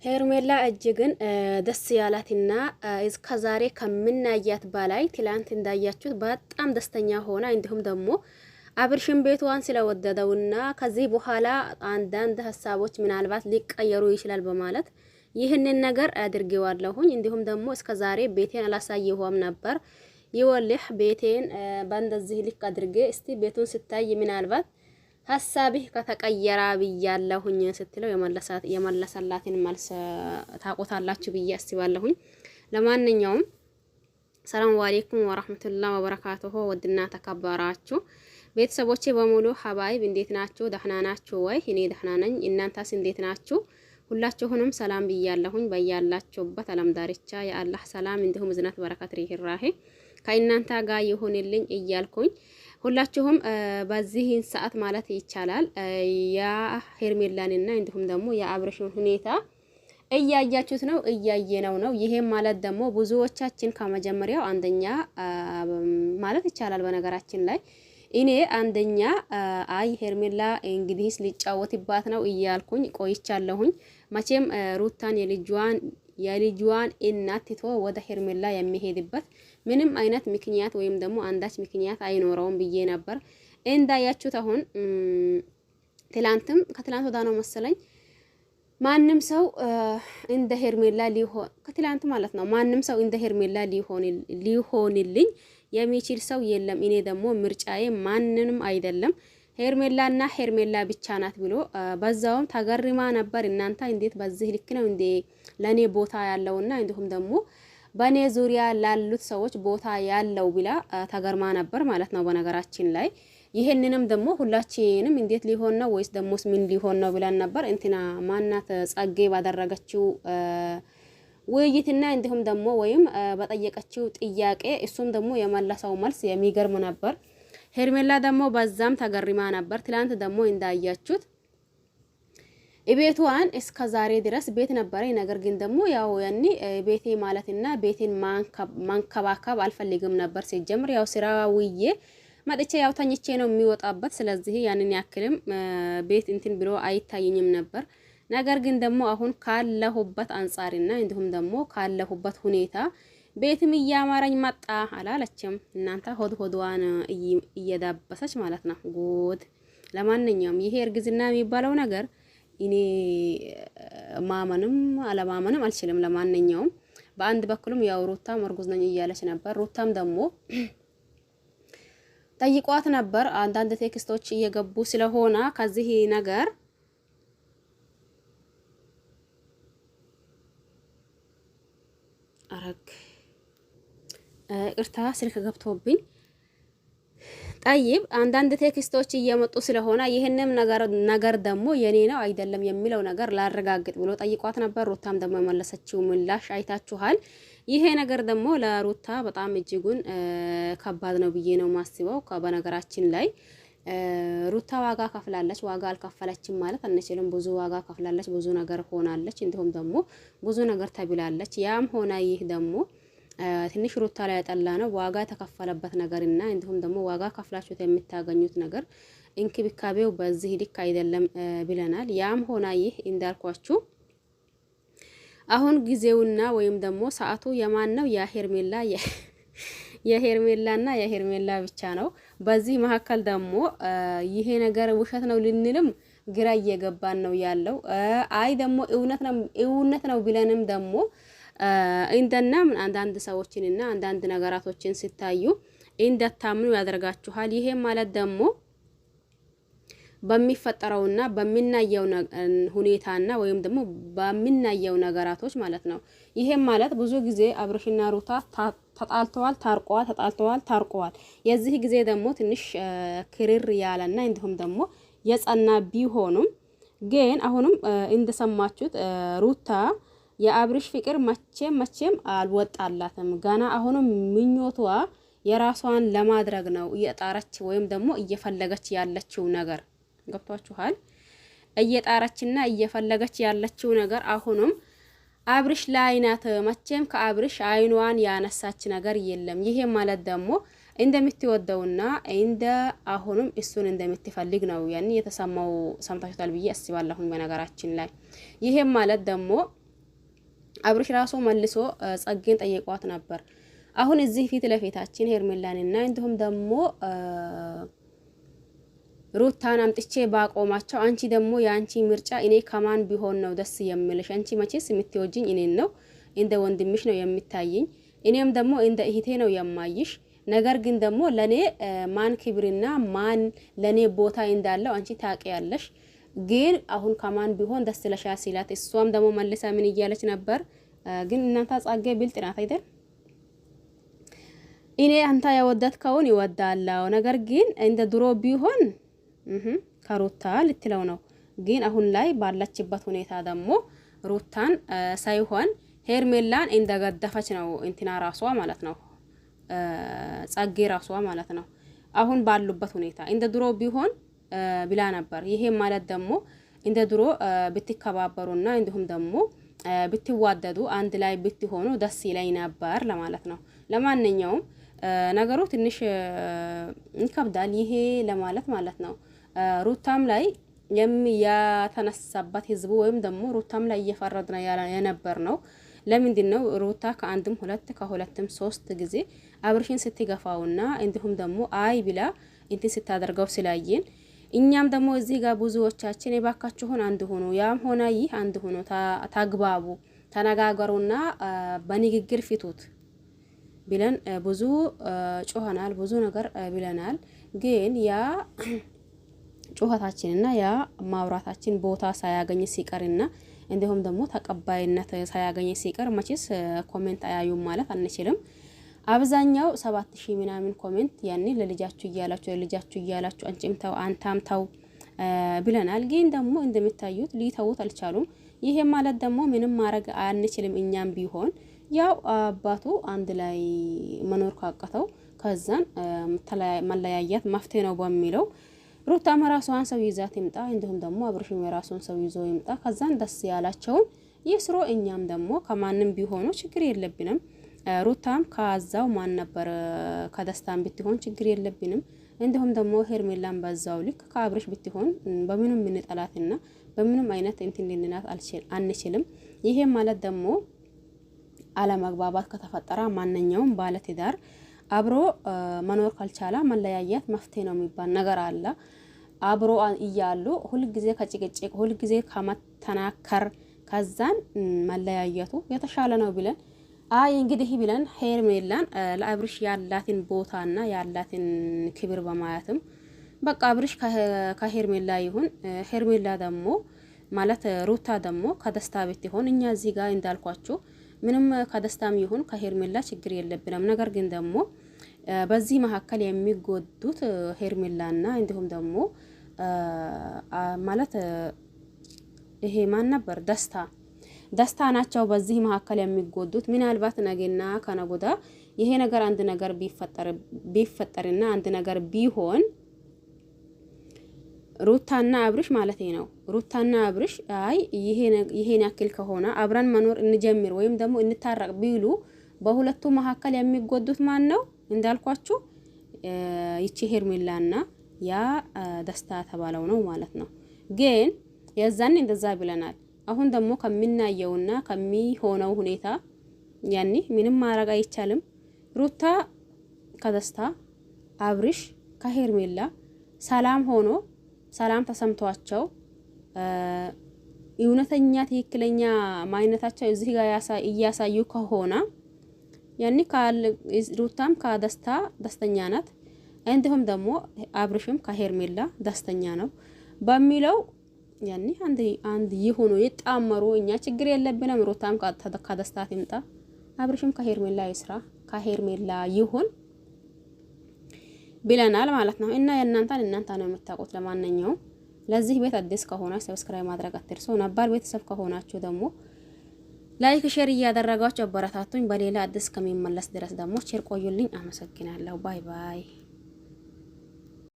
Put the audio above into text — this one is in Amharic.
ሄርሜላ እጅግን ደስ ያላትና እስከዛሬ ከምናያት በላይ ትላንት እንዳያችሁት በጣም ደስተኛ ሆና እንዲሁም ደግሞ አብርሽን ቤቷን ስለወደደውና ከዚህ በኋላ አንዳንድ ሀሳቦች ምናልባት ሊቀየሩ ይችላል በማለት ይህንን ነገር አድርጌዋለሁኝ። እንዲሁም ደግሞ እስከዛሬ ቤቴን አላሳየሁም ነበር ይወልህ ቤቴን በእንደዚህ ልክ አድርጌ እስቲ ቤቱን ስታይ ምናልባት ሀሳብህ ከተቀየራ ብያለሁኝ ስትለው የመለሰላትን መልስ ታቆታላችሁ ብዬ አስባለሁኝ። ለማንኛውም ሰላም አለይኩም ወራህመቱላሂ ወበረካቱሁ። ወድና ተከበራችሁ ቤተሰቦቼ በሙሉ ሀባይብ እንዴት ናችሁ? ደህና ናችሁ ወይ? እኔ ደህና ነኝ። እናንተስ እንዴት ናችሁ? ሁላችሁንም ሰላም ብያለሁኝ። በያላችሁበት ዓለም ዳርቻ የአላህ ሰላም እንዲሁም ዝነት በረከት ርህራሄ ከእናንተ ጋር ይሁንልኝ እያልኩኝ ሁላችሁም በዚህን ሰዓት ማለት ይቻላል የሄርሜላንና እንዲሁም ደግሞ የአብርሽን ሁኔታ እያያችሁት ነው፣ እያየነው ነው። ይሄም ማለት ደግሞ ብዙዎቻችን ከመጀመሪያው አንደኛ ማለት ይቻላል በነገራችን ላይ እኔ አንደኛ አይ ሄርሜላ እንግዲህስ ሊጫወትባት ነው እያልኩኝ ቆይቻለሁኝ። መቼም ሩታን የልጇን እናት ትቶ ወደ ሄርሜላ የሚሄድበት ምንም አይነት ምክንያት ወይም ደግሞ አንዳች ምክንያት አይኖረውም ብዬ ነበር። እንዳያችሁት አሁን ከትላንት ወዳ ነው መሰለኝ ማንም ሰው እንደ ሄርሜላ ከትላንት ማለት ነው ማንም ሰው እንደ ሄርሜላ ሊሆንልኝ የሚችል ሰው የለም። እኔ ደግሞ ምርጫዬ ማንንም አይደለም ሄርሜላና ሄርሜላ ብቻ ናት ብሎ በዛውም ተገርማ ነበር። እናንተ እንዴት በዚህ ልክ ነው እንዴ ለኔ ቦታ ያለውና እንዲሁም ደግሞ በኔ ዙሪያ ላሉት ሰዎች ቦታ ያለው ብላ ተገርማ ነበር ማለት ነው። በነገራችን ላይ ይሄንንም ደግሞ ሁላችንም እንዴት ሊሆን ነው ወይስ ደሞስ ምን ሊሆን ነው ብለን ነበር። እንትና ማናት ጸጌ ባደረገችው ውይይትና እንዲሁም ደግሞ ወይም በጠየቀችው ጥያቄ እሱም ደግሞ የመለሰው መልስ የሚገርም ነበር። ሄርሜላ ደግሞ በዛም ተገርማ ነበር። ትላንት ደግሞ እንዳያችሁት ቤቷን እስከ ዛሬ ድረስ ቤት ነበረኝ፣ ነገር ግን ደግሞ ያው ያኒ ቤቴ ማለትና ቤቴን ማንከባከብ አልፈልግም ነበር። ሲጀምር ያው ስራ ውዬ መጥቼ ያው ተኝቼ ነው የሚወጣበት። ስለዚህ ያንን ያክልም ቤት እንትን ብሎ አይታየኝም ነበር። ነገር ግን ደግሞ አሁን ካለሁበት አንጻርና እንዲሁም ደግሞ ካለሁበት ሁኔታ ቤትም እያማረኝ መጣ አላለችም። እናንተ ሆድዋን እየዳበሰች ማለት ነው። ጉድ። ለማንኛውም ይሄ እርግዝና የሚባለው ነገር እኔ ማመንም አለማመንም አልችልም። ለማንኛውም በአንድ በኩልም ያው ሩታም እርጉዝ ነኝ እያለች ነበር። ሩታም ደግሞ ጠይቋት ነበር። አንዳንድ ቴክስቶች እየገቡ ስለሆነ ከዚህ ነገር አረግ እርታ ስልክ ገብቶብኝ ጠይብ አንዳንድ ቴክስቶች እየመጡ ስለሆነ ይሄንም ነገር ደግሞ የኔ ነው አይደለም የሚለው ነገር ላረጋግጥ ብሎ ጠይቋት ነበር። ሩታም ደግሞ የመለሰችው ምላሽ አይታችኋል። ይሄ ነገር ደግሞ ለሩታ በጣም እጅጉን ከባድ ነው ብዬ ነው ማስበው። በነገራችን ላይ ሩታ ዋጋ ከፍላለች። ዋጋ አልከፈለችም ማለት አንችልም። ብዙ ዋጋ ከፍላለች፣ ብዙ ነገር ሆናለች፣ እንዲሁም ደግሞ ብዙ ነገር ተብላለች። ያም ሆነ ይህ ደግሞ ትንሽ ሩታ ላይ ያጠላ ነው ዋጋ የተከፈለበት ነገርና እንዲሁም ደግሞ ዋጋ ከፍላችሁት የምታገኙት ነገር እንክብካቤው በዚህ ልክ አይደለም ብለናል። ያም ሆነ ይህ እንዳልኳችሁ አሁን ጊዜውና ወይም ደግሞ ሰዓቱ የማን ነው? የሄርሜላና የሄርሜላ ብቻ ነው። በዚህ መካከል ደግሞ ይሄ ነገር ውሸት ነው ልንልም ግራ እየገባን ነው ያለው። አይ ደግሞ እውነት ነው ብለንም ደግሞ እንደና አንዳንድ ሰዎችንና አንዳንድ ነገራቶችን ሲታዩ እንደታምኑ ያደርጋችኋል። ይሄ ማለት ደግሞ በሚፈጠረውና በሚናየው ሁኔታና ወይም ደግሞ በሚናየው ነገራቶች ማለት ነው። ይሄም ማለት ብዙ ጊዜ አብርሽና ሩታ ተጣልተዋል፣ ታርቀዋል። የዚህ ጊዜ ደግሞ ትንሽ ክርር ያለና እንዲሁም ደግሞ የጸና ቢሆኑም ግን አሁንም እንደሰማችሁት ሩታ የአብርሽ ፍቅር መቼም አልወጣላትም። ገና አሁንም ምኞቷ የራሷን ለማድረግ ነው እየጣረች ወይም ደግሞ እየፈለገች ያለችው ነገር ገብቷችኋል። እየጣረችና እየፈለገች ያለችው ነገር አሁንም አብርሽ ላይ ናት። መቼም ከአብርሽ አይኗን ያነሳች ነገር የለም። ይሄ ማለት ደግሞ እንደምትወደውና እንደ አሁንም እሱን እንደምትፈልግ ነው ያን የተሰማው። ሰምታችኋል ብዬ አስባለሁ። በነገራችን ላይ ይሄ ማለት ደግሞ አብርሽ ራሱ መልሶ ጸጌን ጠይቋት ነበር። አሁን እዚህ ፊት ለፊታችን ሄርሜላንና እንዲሁም ደግሞ ሩታን አምጥቼ ባቆማቸው፣ አንቺ ደግሞ የአንቺ ምርጫ እኔ ከማን ቢሆን ነው ደስ የሚልሽ? አንቺ መቼስ የምትወጂኝ እኔን ነው፣ እንደ ወንድምሽ ነው የሚታይኝ፣ እኔም ደግሞ እንደ እህቴ ነው የማይሽ። ነገር ግን ደግሞ ለኔ ማን ክብርና ማን ለኔ ቦታ እንዳለው አንቺ ታውቂያለሽ። ግን አሁን ከማን ቢሆን ደስ ለሻ ሲላት፣ እሷም ደግሞ መልሳ ምን እያለች ነበር? ግን እናንተ ጸጌ ብልጥ ናት አይደል? እኔ አንተ የወደድከውን ይወዳለው፣ ነገር ግን እንደ ድሮ ቢሆን ከሩታ ልትለው ነው። ግን አሁን ላይ ባለችበት ሁኔታ ደግሞ ሩታን ሳይሆን ሄርሜላን እንደገደፈች ነው እንትና ራሷ ማለት ነው፣ ጸጌ ራሷ ማለት ነው። አሁን ባሉበት ሁኔታ እንደ ድሮ ቢሆን ብላ ነበር። ይሄ ማለት ደግሞ እንደ ድሮ ብትከባበሩና እንዲሁም ደግሞ ብትዋደዱ አንድ ላይ ብትሆኑ ደስ ይለኝ ነበር ለማለት ነው። ለማንኛውም ነገሩ ትንሽ ይከብዳል ይሄ ለማለት ማለት ነው። ሩታም ላይ የተነሳባት ህዝቡ ወይም ደግሞ ሩታም ላይ እየፈረድን የነበር ነው። ለምንድን ነው ሩታ ከአንድም ሁለት ከሁለትም ሶስት ጊዜ አብርሽን ስትገፋውና እንዲሁም ደግሞ አይ ብላ እንትን ስታደርገው ስላየን እኛም ደግሞ እዚህ ጋር ብዙዎቻችን የባካችሁን አንድ ሆኖ ያም ሆነ ይህ አንድ ሆኖ ታግባቡ፣ ተነጋገሩና በንግግር ፊቱት ብለን ብዙ ጮኸናል፣ ብዙ ነገር ብለናል። ግን ያ ጩኸታችንና ያ ማውራታችን ቦታ ሳያገኝ ሲቀርና እንዲሁም ደግሞ ተቀባይነት ሳያገኝ ሲቀር መቼስ ኮሜንት አያዩም ማለት አንችልም። አብዛኛው 7000 ምናምን ኮሜንት ያኔ ለልጃችሁ እያላችሁ አንቺም ተው አንታም ተው ብለናል። ግን ደግሞ እንደምታዩት ሊተውት አልቻሉም። ይሄ ማለት ደግሞ ምንም ማድረግ አንችልም። እኛም ቢሆን ያው አባቱ አንድ ላይ መኖር ካቀተው ከዛን መለያየት መፍትሄ ነው በሚለው ሩታም ራሷን ሰው ይዛት ይምጣ፣ እንዲሁም ደግሞ አብርሽም የራሱን ሰው ይዞ ይምጣ። ከዛን ደስ ያላቸውን ይስሩ። እኛም ደግሞ ከማንም ቢሆኑ ችግር የለብንም። ሩታም ከዛው ማን ነበር ከደስታም ብትሆን ችግር የለብንም። እንዲሁም ደግሞ ሄርሜላም በዛው ልክ ከአብርሽ ብትሆን በምንም ምንጠላትና በምንም አይነት እንትን ልንናት አንችልም። ይሄ ማለት ደግሞ አለመግባባት ከተፈጠረ ማንኛውም ባለትዳር አብሮ መኖር ካልቻለ መለያየት መፍትሄ ነው የሚባል ነገር አለ። አብሮ እያሉ ሁልጊዜ ከጭቅጭቅ ሁልጊዜ ከመተናከር ከዛን መለያየቱ የተሻለ ነው ብለን እንግዲህ ብለን ሄርሜላን ለአብርሽ ያላትን ቦታና ያላትን ክብር በማየትም በቃ አብርሽ ከሄርሜላ ይሁን፣ ሄርሜላ ደግሞ ማለት ሩታ ደግሞ ከደስታ ቤት ይሁን። እኛ እዚህ ጋር እንዳልኳችሁ ምንም ከደስታም ይሁን ከሄርሜላ ችግር የለብንም። ነገር ግን ደግሞ በዚህ መካከል የሚጎዱት ሄርሜላና እንዲሁም ደግሞ ማለት ይሄ ማን ነበር ደስታ ናቸው። በዚህ መካከል የሚጎዱት ምናልባት ነገና ከነጎዳ ይሄ ነገር አንድ ነገር ቢፈጠርና አንድ ነገር ቢሆን ሩታና አብርሽ ማለት ነው። ሩታና አብርሽ ይሄን ያክል ከሆነ አብረን መኖር እንጀምር ወይም ደግሞ እንታረቅ ቢሉ በሁለቱ መካከል የሚጎዱት ማን ነው? እንዳልኳችሁ ይቺ ሄርሜላና ያ ደስታ ተባለው ነው ማለት ነው። ግን የዛን እንደዛ ብለናል። አሁን ደግሞ ከሚናየውና ከሚሆነው ሁኔታ ያኒ ምንም ማድረግ አይቻልም። ሩታ ከደስታ አብርሽ ከሄርሜላ ሰላም ሆኖ ሰላም ተሰምቷቸው እውነተኛ ትክክለኛ ማንነታቸው እዚህ ጋር እያሳዩ ከሆነ ያኒ ሩታም ከደስታ ደስተኛ ናት፣ እንዲሁም ደግሞ አብርሽም ከሄርሜላ ደስተኛ ነው በሚለው ያኒ አንድ ይሁኑ ይጣመሩ። እኛ ችግር የለብንም። ሩታም ከደስታ ትምጣ፣ አብርሽም ከሄርሜላ ይስራ፣ ከሄርሜላ ይሁን ብለናል ማለት ነው። እና እናንተ ነው የምታውቁት። ለማንኛውም ለዚህ ቤት አዲስ ከሆነ ሰብስክራይብ ማድረግ አትርሱ። ነባር ቤተሰብ ከሆናችሁ ደግሞ ላይክ ሼር እያደረጋችሁ አበረታቱኝ። በሌላ አዲስ ከሚመለስ ድረስ ደግሞ ሼር ቆዩልኝ። አመሰግናለሁ። ባይ ባይ።